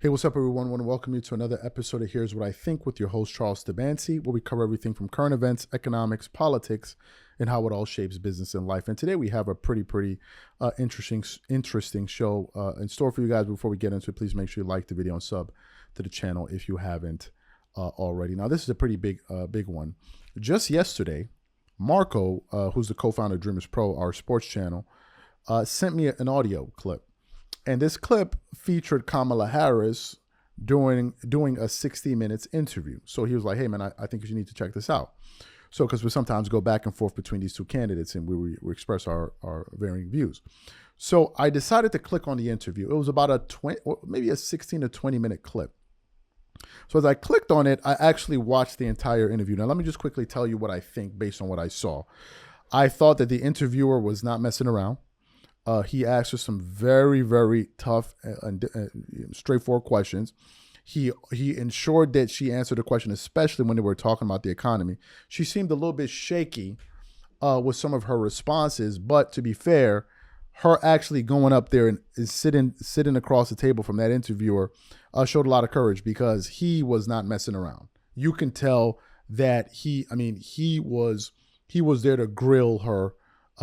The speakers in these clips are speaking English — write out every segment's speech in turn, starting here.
Hey, what's up, everyone? I want to welcome you to another episode of Here's What I Think with your host, Charles Stabanci, where we cover everything from current events, economics, politics, and how it all shapes business and life. And today we have a pretty interesting show in store for you guys. Before we get into it, please make sure you like the video and sub to the channel if you haven't already. Now, this is a pretty big one. Just yesterday, Marco, who's the co-founder of Dreamers Pro, our sports channel, sent me an audio clip. And this clip featured Kamala Harris doing a 60 minutes interview. So he was like, hey, man, I think you need to check this out. So because we sometimes go back and forth between these two candidates and we express our varying views. So I decided to click on the interview. It was about maybe a 16 to 20 minute clip. So as I clicked on it, I actually watched the entire interview. Now, let me just quickly tell you what I think based on what I saw. I thought that the interviewer was not messing around. He asked her some very tough and straightforward questions. He ensured that she answered the question, especially when they were talking about the economy. She seemed a little bit shaky with some of her responses, but to be fair, her actually going up there and sitting across the table from that interviewer showed a lot of courage because he was not messing around. You can tell that he was there to grill her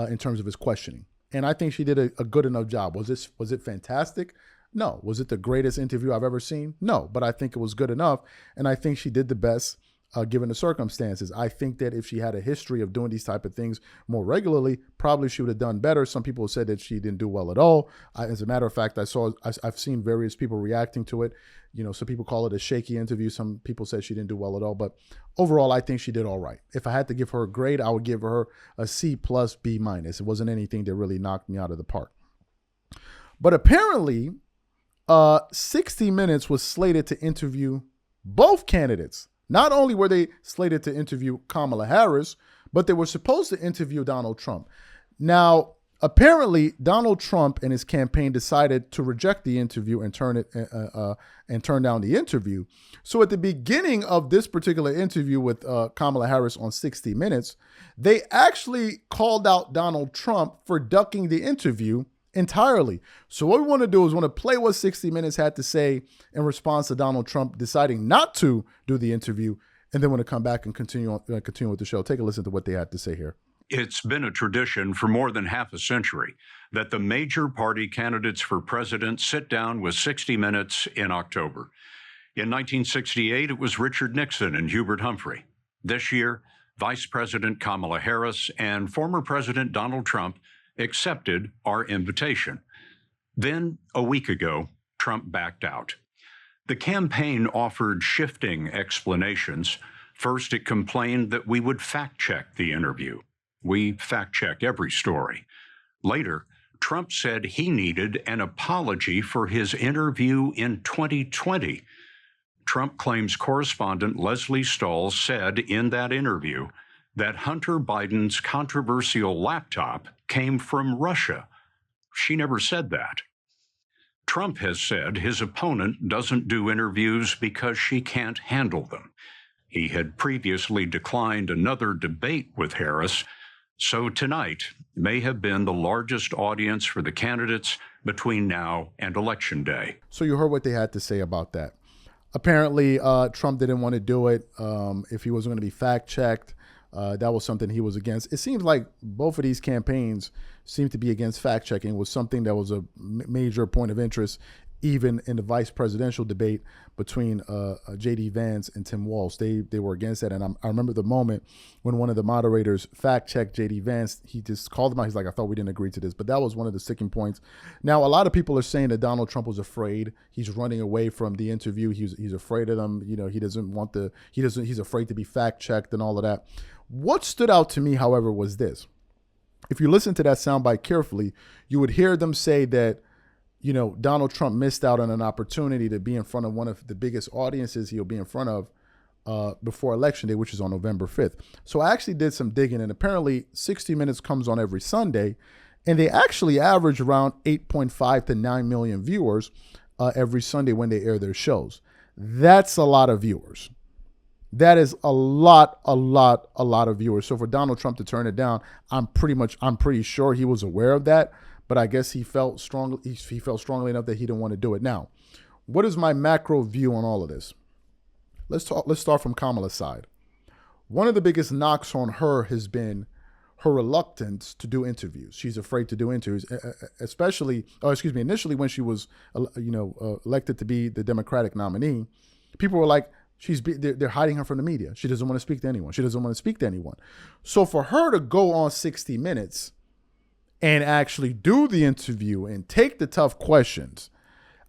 in terms of his questioning. And I think she did a good enough job. Was it fantastic? No. Was it the greatest interview I've ever seen? No. But I think it was good enough. And I think she did the best given the circumstances. I think that if she had a history of doing these type of things more regularly, probably she would have done better. Some people said that she didn't do well at all. As a matter of fact, I've seen various people reacting to it. You know, some people call it a shaky interview. Some people said she didn't do well at all. But overall, I think she did all right. If I had to give her a grade, I would give her a C plus B minus. It wasn't anything that really knocked me out of the park. But apparently, 60 Minutes was slated to interview both candidates. Not only were they slated to interview Kamala Harris, but they were supposed to interview Donald Trump. Now, apparently, Donald Trump and his campaign decided to reject the interview and turn down the interview. So at the beginning of this particular interview with Kamala Harris on 60 Minutes, they actually called out Donald Trump for ducking the interview entirely. So what we want to do is want to play what 60 Minutes had to say in response to Donald Trump deciding not to do the interview, and then want to come back and continue with the show. Take a listen to what they had to say here. It's been a tradition for more than half a century that the major party candidates for president sit down with 60 Minutes in October. In 1968, it was Richard Nixon and Hubert Humphrey. This year, Vice President Kamala Harris and former President Donald Trump accepted our invitation. Then, a week ago, Trump backed out. The campaign offered shifting explanations. First, it complained that we would fact-check the interview. We fact-check every story. Later, Trump said he needed an apology for his interview in 2020. Trump claims correspondent Leslie Stahl said in that interview that Hunter Biden's controversial laptop came from Russia. She never said that. Trump has said his opponent doesn't do interviews because she can't handle them. He had previously declined another debate with Harris, so tonight may have been the largest audience for the candidates between now and Election Day. So you heard what they had to say about that. Apparently, Trump didn't want to do it. If he was going to be fact-checked, that was something he was against. It seems like both of these campaigns seem to be against fact-checking. It was something that was a major point of interest even in the vice presidential debate between J.D. Vance and Tim Walz. They were against that. And I remember the moment when one of the moderators fact-checked J.D. Vance. He just called him out. He's like, I thought we didn't agree to this. But that was one of the sticking points. Now, a lot of people are saying that Donald Trump was afraid. He's running away from the interview. He's afraid of them. You know, he's afraid to be fact-checked and all of that. What stood out to me, however, was this. If you listen to that soundbite carefully, you would hear them say that, you know, Donald Trump missed out on an opportunity to be in front of one of the biggest audiences he'll be in front of before Election Day, which is on November 5th. So I actually did some digging, and apparently 60 Minutes comes on every Sunday, and they actually average around 8.5 to 9 million viewers every Sunday when they air their shows. That's a lot of viewers. That is a lot of viewers. So for Donald Trump to turn it down, I'm pretty sure he was aware of that, but I guess he felt strongly enough that he didn't want to do it. Now, what is my macro view on all of this? Let's start from Kamala's side. One of the biggest knocks on her has been her reluctance to do interviews. She's afraid to do interviews, initially when she was, elected to be the Democratic nominee. People were like, they're hiding her from the media. She doesn't want to speak to anyone. So for her to go on 60 Minutes and actually do the interview and take the tough questions,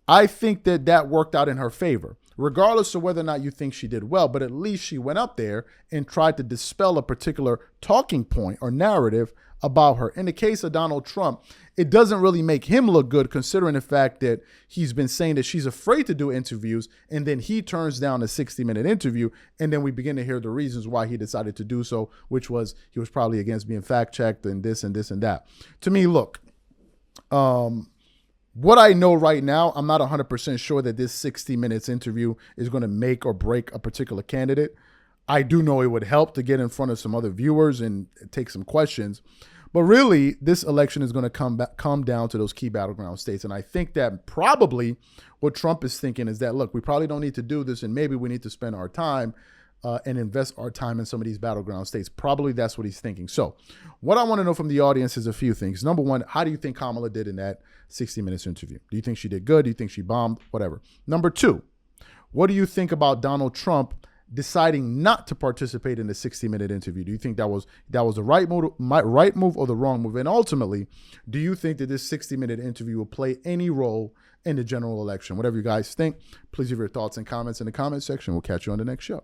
I think that worked out in her favor, regardless of whether or not you think she did well. But at least she went up there and tried to dispel a particular talking point or narrative about her. In the case of Donald Trump, it doesn't really make him look good, considering the fact that he's been saying that she's afraid to do interviews, and then he turns down a 60-minute interview, and then we begin to hear the reasons why he decided to do so, which was he was probably against being fact-checked and this and this and that. To me, look, what I know right now, I'm not 100% sure that this 60 Minutes interview is going to make or break a particular candidate. I do know it would help to get in front of some other viewers and take some questions. But really, this election is going to come down to those key battleground states. And I think that probably what Trump is thinking is that, look, we probably don't need to do this, and maybe we need to spend our time and invest our time in some of these battleground states. Probably that's what he's thinking. So what I want to know from the audience is a few things. Number one, how do you think Kamala did in that 60 Minutes interview? Do you think she did good? Do you think she bombed? Whatever. Number two, what do you think about Donald Trump deciding not to participate in the 60-minute interview? Do you think that was the right move or the wrong move? And ultimately, do you think that this 60-minute interview will play any role in the general election? Whatever you guys think, please leave your thoughts and comments in the comment section. We'll catch you on the next show.